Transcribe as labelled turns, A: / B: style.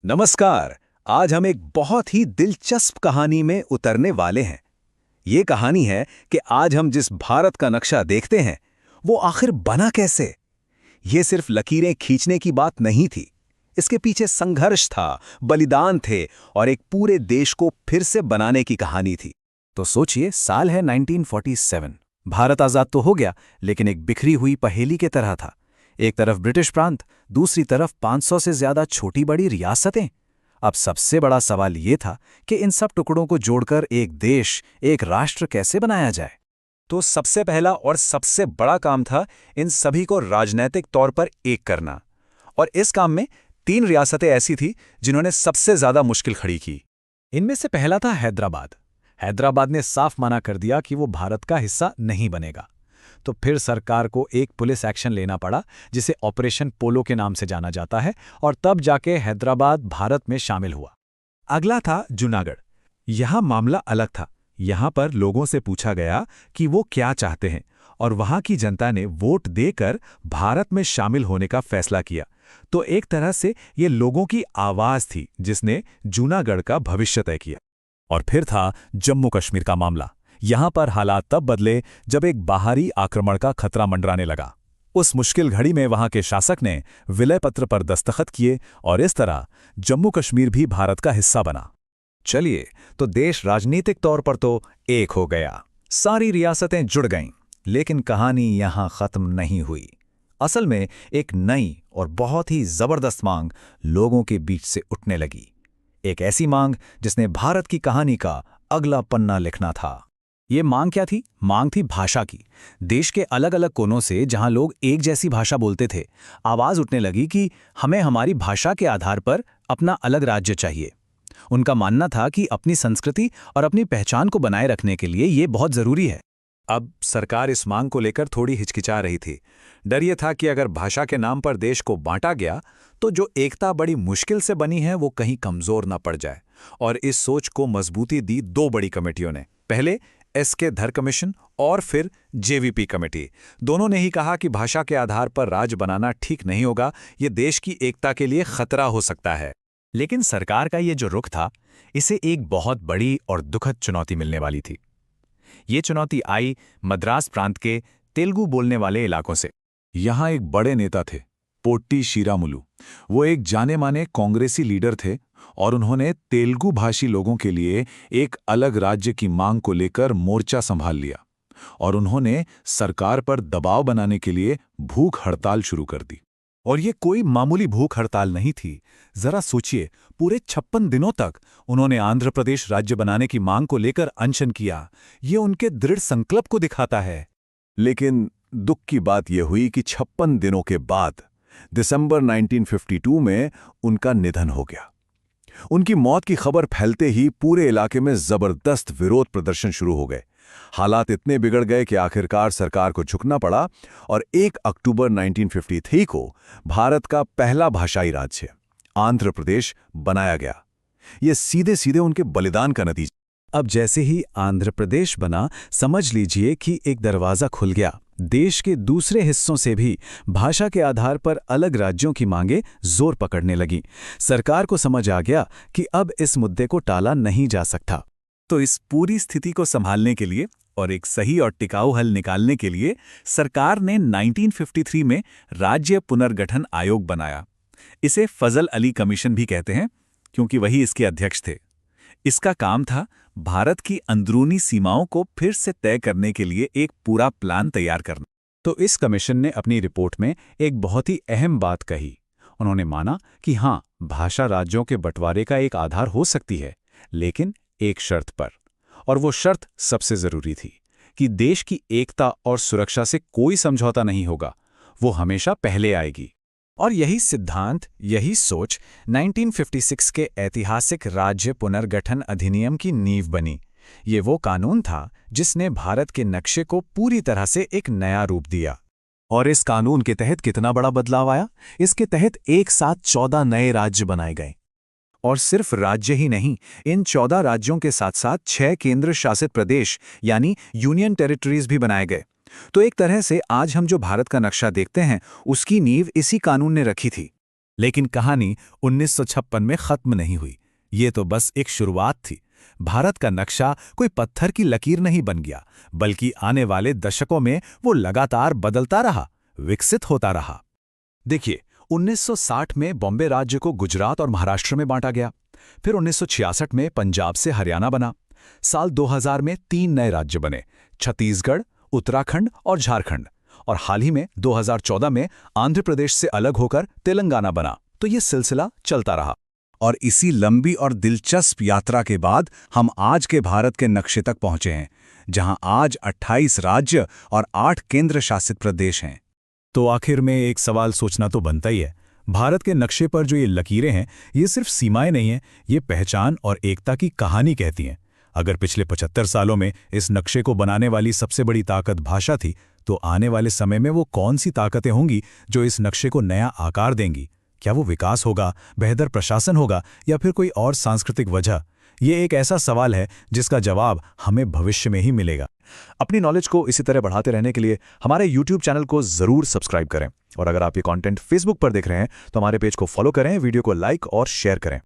A: नमस्कार। आज हम एक बहुत ही दिलचस्प कहानी में उतरने वाले हैं। ये कहानी है कि आज हम जिस भारत का नक्शा देखते हैं वो आखिर बना कैसे। ये सिर्फ लकीरें खींचने की बात नहीं थी। इसके पीछे संघर्ष था, बलिदान थे और एक पूरे देश को फिर से बनाने की कहानी थी। तो सोचिए, साल है 1947। भारत आजाद तो हो गया, लेकिन एक बिखरी हुई पहेली के तरह था। एक तरफ ब्रिटिश प्रांत, दूसरी तरफ 500 से ज्यादा छोटी बड़ी रियासतें। अब सबसे बड़ा सवाल ये था कि इन सब टुकड़ों को जोड़कर एक देश, एक राष्ट्र कैसे बनाया जाए। तो सबसे पहला और सबसे बड़ा काम था इन सभी को राजनैतिक तौर पर एक करना। और इस काम में 3 रियासतें ऐसी थी जिन्होंने सबसे ज्यादा मुश्किल खड़ी की। इनमें से पहला था हैदराबाद। हैदराबाद ने साफ मना कर दिया कि वो भारत का हिस्सा नहीं बनेगा। तो फिर सरकार को एक पुलिस एक्शन लेना पड़ा, जिसे ऑपरेशन पोलो के नाम से जाना जाता है, और तब जाके हैदराबाद भारत में शामिल हुआ। अगला था जूनागढ़। यहां मामला अलग था। यहां पर लोगों से पूछा गया कि वो क्या चाहते हैं, और वहां की जनता ने वोट देकर भारत में शामिल होने का फैसला किया। तो एक तरह से ये लोगों की आवाज थी जिसने जूनागढ़ का भविष्य तय किया। और फिर था जम्मू कश्मीर का मामला। यहां पर हालात तब बदले जब एक बाहरी आक्रमण का खतरा मंडराने लगा। उस मुश्किल घड़ी में वहां के शासक ने विलय पत्र पर दस्तखत किए और इस तरह जम्मू कश्मीर भी भारत का हिस्सा बना। चलिए, तो देश राजनीतिक तौर पर तो एक हो गया, सारी रियासतें जुड़ गईं। लेकिन कहानी यहां खत्म नहीं हुई। असल में एक नई और बहुत ही जबरदस्त मांग लोगों के बीच से उठने लगी। एक ऐसी मांग जिसने भारत की कहानी का अगला पन्ना लिखना था। ये मांग क्या थी? मांग थी भाषा की। देश के अलग अलग कोनों से, जहां लोग एक जैसी भाषा बोलते थे, आवाज उठने लगी कि हमें हमारी भाषा के आधार पर अपना अलग राज्य चाहिए। उनका मानना था कि अपनी संस्कृति और अपनी पहचान को बनाए रखने के लिए ये बहुत जरूरी है। अब सरकार इस मांग को लेकर थोड़ी हिचकिचा रही थी। डर ये था कि अगर भाषा के नाम पर देश को बांटा गया तो जो एकता बड़ी मुश्किल से बनी है वो कहीं कमजोर न पड़ जाए। और इस सोच को मजबूती दी 2 बड़ी कमेटियों ने। पहले एस.के. धर कमीशन और फिर जे.वी.पी. कमेटी। दोनों ने ही कहा कि भाषा के आधार पर राज्य बनाना ठीक नहीं होगा, ये देश की एकता के लिए खतरा हो सकता है। लेकिन सरकार का ये जो रुख था, इसे एक बहुत बड़ी और दुखद चुनौती मिलने वाली थी। ये चुनौती आई मद्रास प्रांत के तेलुगु बोलने वाले इलाकों से। यहाँ एक बड़े नेता थे, पोट्टी श्रीरामुलु। वो एक जाने माने कांग्रेसी लीडर थे और उन्होंने तेलुगु भाषी लोगों के लिए एक अलग राज्य की मांग को लेकर मोर्चा संभाल लिया और उन्होंने सरकार पर दबाव बनाने के लिए भूख हड़ताल शुरू कर दी। और ये कोई मामूली भूख हड़ताल नहीं थी। जरा सोचिए, पूरे 56 दिनों तक उन्होंने आंध्र प्रदेश राज्य बनाने की मांग को लेकर अनशन किया। ये उनके दृढ़ संकल्प को दिखाता है। लेकिन दुख की बात यह हुई कि 56 दिनों के बाद दिसंबर 1952 में उनका निधन हो गया। उनकी मौत की खबर फैलते ही पूरे इलाके में जबरदस्त विरोध प्रदर्शन शुरू हो गए। हालात इतने बिगड़ गए कि आखिरकार सरकार को झुकना पड़ा और 1 अक्टूबर 1953 को भारत का पहला भाषाई राज्य आंध्र प्रदेश बनाया गया। ये सीधे सीधे उनके बलिदान का नतीजा। अब जैसे ही आंध्र प्रदेश बना, समझ लीजिए कि एक दरवाजा खुल गया। देश के दूसरे हिस्सों से भी भाषा के आधार पर अलग राज्यों की मांगें जोर पकड़ने लगीं। सरकार को समझ आ गया कि अब इस मुद्दे को टाला नहीं जा सकता। तो इस पूरी स्थिति को संभालने के लिए और एक सही और टिकाऊ हल निकालने के लिए सरकार ने 1953 में राज्य पुनर्गठन आयोग बनाया। इसे फजल अली कमीशन भी कहते हैं, क्योंकि वही इसके अध्यक्ष थे। इसका काम था भारत की अंदरूनी सीमाओं को फिर से तय करने के लिए एक पूरा प्लान तैयार करना। तो इस कमीशन ने अपनी रिपोर्ट में एक बहुत ही अहम बात कही। उन्होंने माना कि हाँ, भाषा राज्यों के बंटवारे का एक आधार हो सकती है, लेकिन एक शर्त पर। और वो शर्त सबसे जरूरी थी कि देश की एकता और सुरक्षा से कोई समझौता नहीं होगा, वो हमेशा पहले आएगी। और यही सिद्धांत, यही सोच 1956 के ऐतिहासिक राज्य पुनर्गठन अधिनियम की नींव बनी। ये वो कानून था जिसने भारत के नक्शे को पूरी तरह से एक नया रूप दिया। और इस कानून के तहत कितना बड़ा बदलाव आया? इसके तहत एक साथ 14 नए राज्य बनाए गए। और सिर्फ राज्य ही नहीं, इन 14 राज्यों के साथ साथ 6 केंद्र शासित प्रदेश यानी यूनियन टेरिटरीज भी बनाए गए। तो एक तरह से आज हम जो भारत का नक्शा देखते हैं, उसकी नींव इसी कानून ने रखी थी।
B: लेकिन कहानी 1956 में खत्म नहीं हुई। ये तो बस एक शुरुआत थी। भारत का नक्शा कोई पत्थर की लकीर नहीं बन गया, बल्कि आने वाले दशकों में वो लगातार बदलता रहा, विकसित होता रहा।
A: देखिए, 1960 में बॉम्बे राज्य को गुजरात और महाराष्ट्र में बांटा गया। फिर 1966 में पंजाब से हरियाणा बना। साल 2000 में 3 नए राज्य बने, छत्तीसगढ़, उत्तराखंड और झारखंड। और हाल ही में 2014 में आंध्र प्रदेश से अलग होकर तेलंगाना बना। तो ये सिलसिला चलता रहा। और इसी लंबी और दिलचस्प यात्रा के बाद हम आज के भारत के नक्शे तक पहुंचे हैं, जहां आज 28 राज्य और 8 केंद्र शासित प्रदेश हैं।
B: तो आखिर में एक सवाल सोचना तो बनता ही है। भारत के नक्शे पर जो ये लकीरें हैं, ये सिर्फ सीमाएं नहीं हैं, ये पहचान और एकता की कहानी कहती हैं। अगर पिछले 75 सालों में इस नक्शे को बनाने वाली सबसे बड़ी ताकत भाषा थी, तो आने वाले समय में वो कौन सी ताकतें होंगी जो इस नक्शे को नया आकार देंगी? क्या वो विकास होगा, बेहतर प्रशासन होगा, या फिर कोई और सांस्कृतिक वजह? ये एक ऐसा सवाल है जिसका जवाब हमें भविष्य में ही मिलेगा।
A: अपनी नॉलेज को इसी तरह बढ़ाते रहने के लिए हमारे YouTube चैनल को ज़रूर सब्सक्राइब करें। और अगर आप ये कंटेंट Facebook पर देख रहे हैं तो हमारे पेज को फॉलो करें, वीडियो को लाइक और शेयर करें।